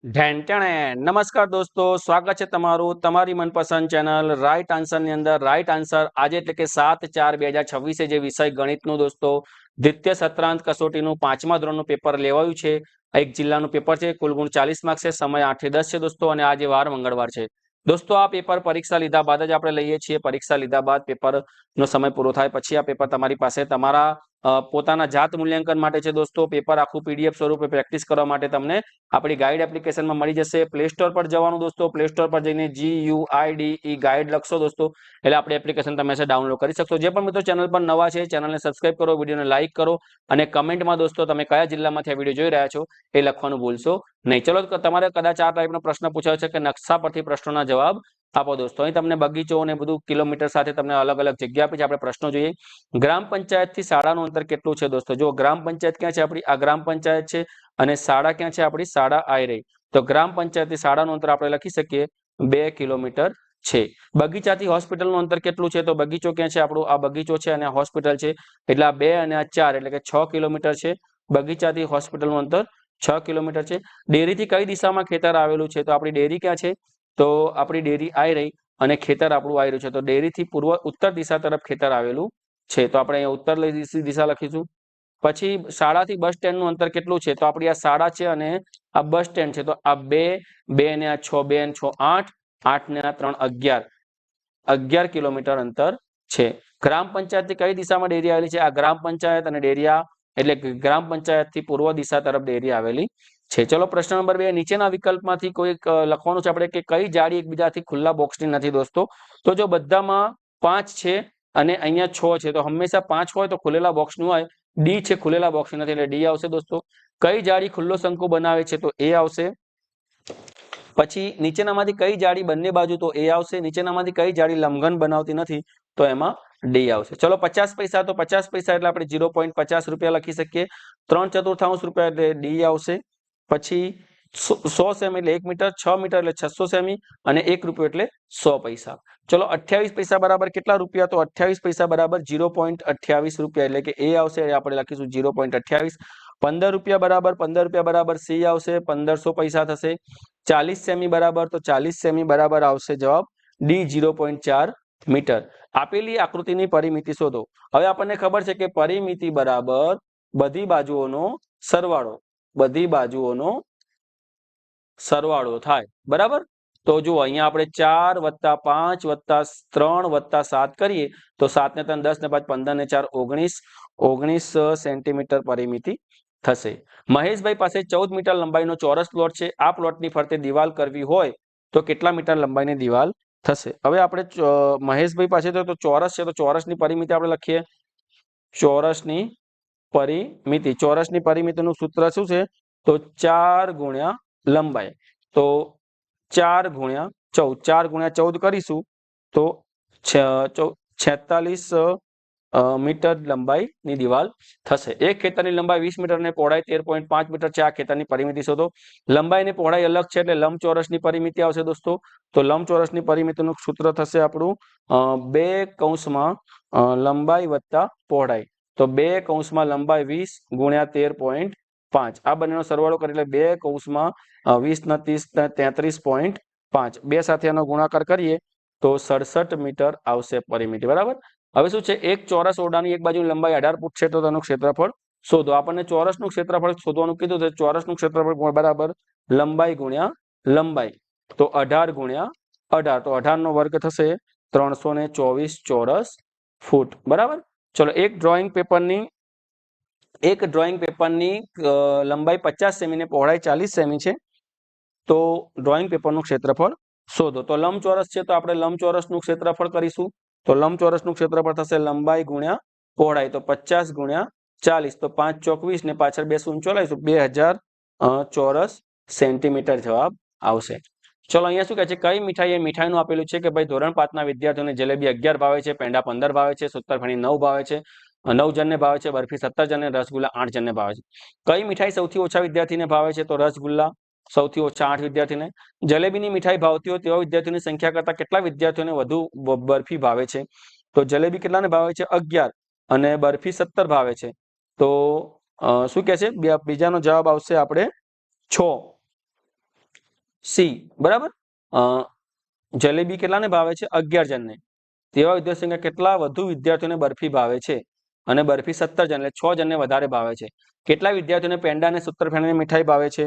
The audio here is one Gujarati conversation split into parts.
નમસ્કાર દોસ્તો, સ્વાગત છે તમારું તમારી મનપસંદ ચેનલ રાઈટ આન્સર ની અંદર। રાઈટ આન્સર આજે એટલે કે 7/4/2026 જે વિષય ગણિતનું દોસ્તો દ્વિતીય સત્રાંત કસોટીનું 5મા ધોરણનું પેપર લેવાયું છે। એક જિલ્લાનું પેપર છે, કુલ ગુણ 40 માર્ક્સ છે, સમય 8 થી 10 છે દોસ્તો, અને આજે વાર મંગળવાર છે દોસ્તો। આ પેપર પરીક્ષા લીધા બાદ જ આપણે લઈએ છીએ। પરીક્ષા લીધા બાદ પેપરનો સમય પૂરો થાય પછી આ પેપર તમારી પાસે તમારા પોતાના જાત મૂલ્યાંકન માટે છે દોસ્તો। પેપર આખું પીડીએફ સ્વરૂપે પ્રેક્ટિસ કરવા માટે તમને આપણી ગાઈડ એપ્લિકેશનમાં મળી જશે। પ્લે સ્ટોર પર જવાનું દોસ્તો, પ્લે સ્ટોર પર જઈને GUIDE ગાઈડ લખશો દોસ્તો એટલે આપણી એપ્લિકેશન તમે ડાઉનલોડ કરી શકશો। જે પણ મિત્રો ચેનલ પર નવા છે ચેનલને સબસ્ક્રાઇબ કરો, વિડીયોને લાઇક કરો અને કમેન્ટમાં દોસ્તો તમે કયા જિલ્લામાંથી આ વિડીયો જોઈ રહ્યા છો એ લખવાનું ભૂલશો નહીં। ચલો તમારે કદાચ આ ટાઈપનો પ્રશ્ન પૂછાયો છે કે નકશા પરથી પ્રશ્નોના જવાબ આપો દોસ્તો। અહીં તમને બગીચો અને બધું કિલોમીટર સાથે તમને અલગ અલગ જગ્યા આપી છે। આપણે પ્રશ્નો જોઈએ। ગ્રામ પંચાયતથી શાળાનું અંતર કેટલું છે દોસ્તો? જો ગ્રામ પંચાયત ક્યાં છે આપણી? આ ગ્રામ પંચાયત છે અને શાળા ક્યાં છે આપણી? શાળા આઈ રહી। તો ગ્રામ પંચાયતથી શાળાનું અંતર આપણે લખી શકીએ 2 કિલોમીટર છે। બગીચાથી હોસ્પિટલનું અંતર કેટલું છે? તો બગીચો ક્યાં છે આપણો? આ બગીચો છે અને આ હોસ્પિટલ છે એટલે આ 2 અને આ 4 એટલે કે 6 કિલોમીટર છે। બગીચાથી હોસ્પિટલનું અંતર 6 કિલોમીટર છે। ડેરીથી કઈ દિશામાં ખેતર આવેલું છે? તો આપણી ડેરી ક્યાં છે? તો આપણી ડેરી આઈ રહી અને ખેતર આપણું આવી રહ્યું છે। તો ડેરીથી પૂર્વ ઉત્તર દિશા તરફ ખેતર આવેલું છે તો આપણે અહીંયા ઉત્તર દિશા લખીશું। પછી શાળાથી બસ સ્ટેન્ડનું અંતર કેટલું છે? તો આપણી આ શાળા છે અને આ બસ સ્ટેન્ડ છે તો આ 2 2 ને આ 6 2 અને 6 8 8 ને આ 3 11 11 કિલોમીટર અંતર છે। ગ્રામ પંચાયતથી કઈ દિશામાં ડેરી આવેલી છે? આ ગ્રામ પંચાયત અને ડેરિયા એટલે ગ્રામ પંચાયતથી પૂર્વ દિશા તરફ ડેરી આવેલી છે। ચલો પ્રશ્ન નંબર 2, નીચેના વિકલ્પમાંથી કોઈ લખવાનું છે આપણે કે કઈ જાળી એકબીજાથી ખુલ્લા બોક્સની નથી દોસ્તો? તો જો બધામાં 5 છે અને અહીંયા 6 છે તો હંમેશા 5 હોય તો ખુલેલા બોક્સનું હોય। ડી છે ખુલેલા બોક્સની નથી એટલે ડી આવશે દોસ્તો। કઈ જાળી ખુલ્લો શંકુ બનાવે છે? તો એ આવશે। પછી નીચેનામાંથી કઈ જાળી બંને બાજુ? તો એ આવશે। નીચેનામાંથી કઈ જાળી લંબઘન બનાવતી નથી? તો એમાં ડી આવશે। ચલો 50 પૈસા, તો 50 પૈસા એટલે આપણે 0.50 રૂપિયા લખી શકીએ। 3/4 રૂપિયા એટલે ડી આવશે। પછી 100 સેમી એટલે 1 મીટર, 6 મીટર એટલે 600 સેમી અને 1 રૂપિયો એટલે 100 પૈસા। ચલો 28 પૈસા બરાબર કેટલા રૂપિયા? તો 28 પૈસા બરાબર 0.28 રૂપિયા એટલે કે એ આવશે, આપણે લખીશું 0.28। 15 રૂપિયા બરાબર સી આવશે, 1500 પૈસા થશે। 40 સેમી બરાબર, તો 40 સેમી બરાબર આવશે જવાબ ડી 0.4 મીટર। આપેલી આકૃતિની પરિમિતિ શોધો। હવે આપણને ખબર છે કે પરિમિતિ બરાબર બધી બાજુઓનો સરવાળો, બધી બાજુઓનો સરવાળો થાય બરાબર। તો જુઓ અહીંયા આપણે 4 + 5 + 3 + 7 કરીએ તો 7 ને 3 10 ને 5 15 ને 4 19 19 સેન્ટીમીટર પરિમિતિ થશે। મહેશભાઈ પાસે 14 મીટર લંબાઈનો ચોરસ પ્લોટ છે। આ પ્લોટની ફરતે દિવાલ કરવી હોય તો કેટલા મીટર લંબાઈની દિવાલ થશે? હવે આપણે મહેશભાઈ પાસે તો ચોરસ છે તો ચોરસની પરિમિતિ આપણે લખીએ। ચોરસની પરિમિતિ, ચોરસની પરિમિતિનું સૂત્ર શું છે? તો 4 ગુણ્યા લંબાઈ, તો 4 ગુણ્યા 14, 4 ગુણ્યા 14 કરીશું તો 46 મીટર લંબાઈની દિવાલ થશે। એક ખેતરની લંબાઈ 20 મીટર અને પહોળાઈ 13.5 મીટર છે। આ ખેતરની પરિમિતિ શોધો। લંબાઈ અને પહોળાઈ અલગ છે એટલે લંબચોરસની પરિમિતિ આવશે દોસ્તો। તો લંબચોરસની પરિમિતિનું સૂત્ર થશે આપણું 2 કૌંસમાં લંબાઈ વત્તા પહોળાઈ, તો 2 કૌંસમાં લંબાઈ 20 ગુણ્યા 13.5, આ બંનેનો સરવાળો કરી એટલે 2 કૌંસમાં 20 ના 30 33.5, 2 સાથે આનો ગુણાકાર કરીએ તો 67 મીટર આવશે પરિમિતિ બરાબર। હવે શું છે? એક ચોરસ ઓરડાની એક બાજુની લંબાઈ 18 ફૂટ છે તો તેનું ક્ષેત્રફળ શોધો। આપણને ચોરસનું ક્ષેત્રફળ શોધવાનું કીધું તો ચોરસનું ક્ષેત્રફળ બરાબર લંબાઈ ગુણ્યા લંબાઈ, તો 18 ગુણ્યા 18, તો 18 નો વર્ગ થશે 324 ચોરસ ફૂટ બરાબર। ચલો એક ડ્રોઈંગ પેપરની લંબાઈ 50 સેમી ને પહોળાઈ 40 સેમી છે તો ડ્રોઈંગ પેપરનું ક્ષેત્રફળ શોધો। તો લંબચોરસ છે તો આપણે લંબચોરસનું ક્ષેત્રફળ કરીશું। તો લંબચોરસનું ક્ષેત્રફળ થશે લંબાઈ ગુણ્યા પહોળાઈ, તો 50 ગુણ્યા 40, તો 5 ચોક 20 ને પાછળ 2 શૂન્ય ચોલાઈશું 2000 ચોરસ સેન્ટીમીટર જવાબ આવશે। ચલો અહીંયા શું કહે છે? કઈ મીઠાઈ એ મીઠાઈનું આપેલું છે કે ભાઈ ધોરણ 5 ના વિદ્યાર્થીઓને જલેબી 11 ભાવે છે, પેંડા 15 ભાવે છે, સૂતરફેણી 9 ભાવે છે, 9 જણને ભાવે છે, બરફી 17 જણને, રસગુલ્લા 8 જણને ભાવે છે। કઈ મીઠાઈ સૌથી ઓછા વિદ્યાર્થીને ભાવે છે? તો રસગુલ્લા સૌથી ઓછા 8 વિદ્યાર્થીને। જલેબીની મીઠાઈ ભાવતી હોય તેવા વિદ્યાર્થીઓની સંખ્યા કરતા કેટલા વિદ્યાર્થીઓને વધુ બરફી ભાવે છે? તો જલેબી કેટલાને ભાવે છે? 11 અને બરફી 17 ભાવે છે તો શું કહે છે? બીજાનો જવાબ આવશે આપણે 6। સી બરાબર. જલેબી કેટલાને ભાવે છે? 11 જણને. તેવા વિદ્યાર્થીઓ સંખ્યા કેટલા વધુ વિદ્યાર્થીઓને બરફી ભાવે છે? અને બરફી 17 જણ, એટલે 6 જણને વધારે ભાવે છે. કેટલા વિદ્યાર્થીઓને પેંડા અને સૂત્રફેણીની મીઠાઈ ભાવે છે?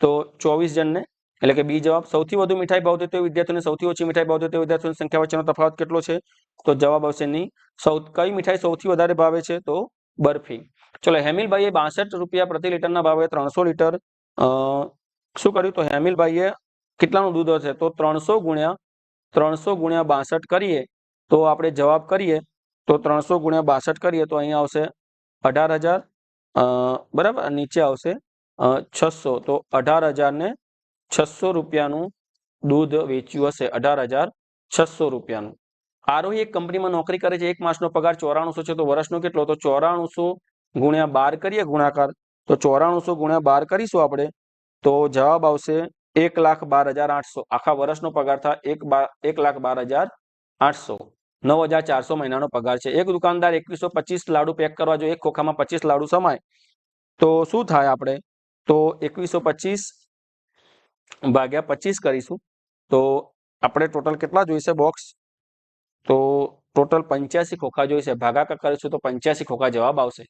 તો 24 જણને. એટલે કે બી જવાબ. સૌથી વધુ મીઠાઈ ભાવતી તે વિદ્યાર્થીઓને સૌથી ઓછી મીઠાઈ ભાવતી તે વિદ્યાર્થીઓની સંખ્યા વચ્ચેનો તફાવત કેટલો છે? તો જવાબ આવશે ની. કઈ મીઠાઈ સૌથી વધારે ભાવે છે? તો બરફી. ચલો, હેમિલભાઈએ 62 રૂપિયા પ્રતિ લીટરના ભાવે 300 લીટર શું કર્યું? તો હેમિલભાઈએ કેટલાનું દૂધ હશે? તો 300 ગુણ્યા 62 કરીએ તો આપણે જવાબ કરીએ તો 300 ગુણ્યા 62 કરીએ તો અહીંયા આવશે 18,000. બરાબર. નીચે આવશે 600. તો 18,000 ને 600 રૂપિયાનું દૂધ વેચ્યું હશે. 18,600 રૂપિયાનું. આરોહી એક કંપનીમાં નોકરી કરે છે. એક માસનો પગાર 9400 છે. તો વર્ષનો કેટલો? તો 9400 ગુણ્યા 12 કરીએ ગુણાકાર. તો 9400 ગુણ્યા 12 કરીશું આપણે તો જવાબ આવશે 1,12,800. આખા વર્ષનો પગાર થાય 1,12,800. 9,400 મહિનાનો પગાર છે. એક દુકાનદાર 2125 લાડુ પેક કરવા જો એક ખોખામાં 25 લાડુ સમાય તો શું થાય? આપણે તો 2125 ભાગ્યા 25 કરીશું તો આપણે ટોટલ કેટલા જોઈશે બોક્સ? તો ટોટલ 85 ખોખા જોઈશે. ભાગાકાર કરીશું તો 85 ખોખા જવાબ આવશે.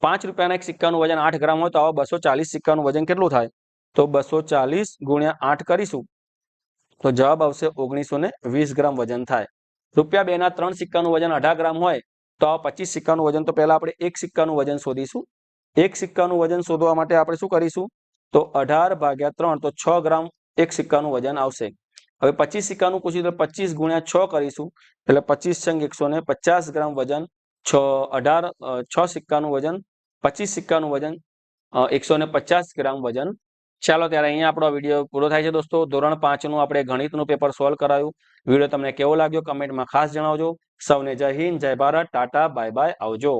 5 રૂપિયાના એક સિક્કાનું વજન 8 ગ્રામ હોય તો આવા 240 સિક્કાનું વજન કેટલું થાય? તો 240 ગુણ્યા 8 કરીશું તો જવાબ આવશે 1920 ગ્રામ વજન થાય. રૂપિયા 2ના 3 સિક્કાનું વજન 18 ગ્રામ હોય તો આવા 25 સિક્કાનું વજન. તો પહેલા આપણે એક સિક્કાનું વજન શોધીશું. એક સિક્કાનું વજન શોધવા માટે આપણે શું કરીશું? તો 18 ભાગ્યા 3 તો 6 ગ્રામ એક સિક્કાનું વજન આવશે. હવે 25 સિક્કાનું પૂછ્યું તો 25 ગુણ્યા 6 કરીશું એટલે 25 × 150 ગ્રામ વજન. 6 સિક્કાનું વજન, 25 સિક્કાનું વજન 150 ગ્રામ વજન. ચાલો ત્યારે અહીંયા આપણો વિડીયો પૂરો થાય છે દોસ્તો. ધોરણ 5 નું આપણે ગણિતનું પેપર સોલ્વ કરાયું. વિડીયો તમને કેવો લાગ્યો કમેન્ટમાં ખાસ જણાવજો. સૌને જય હિન્દ, જય ભારત, ટાટા, બાય બાય, આવજો.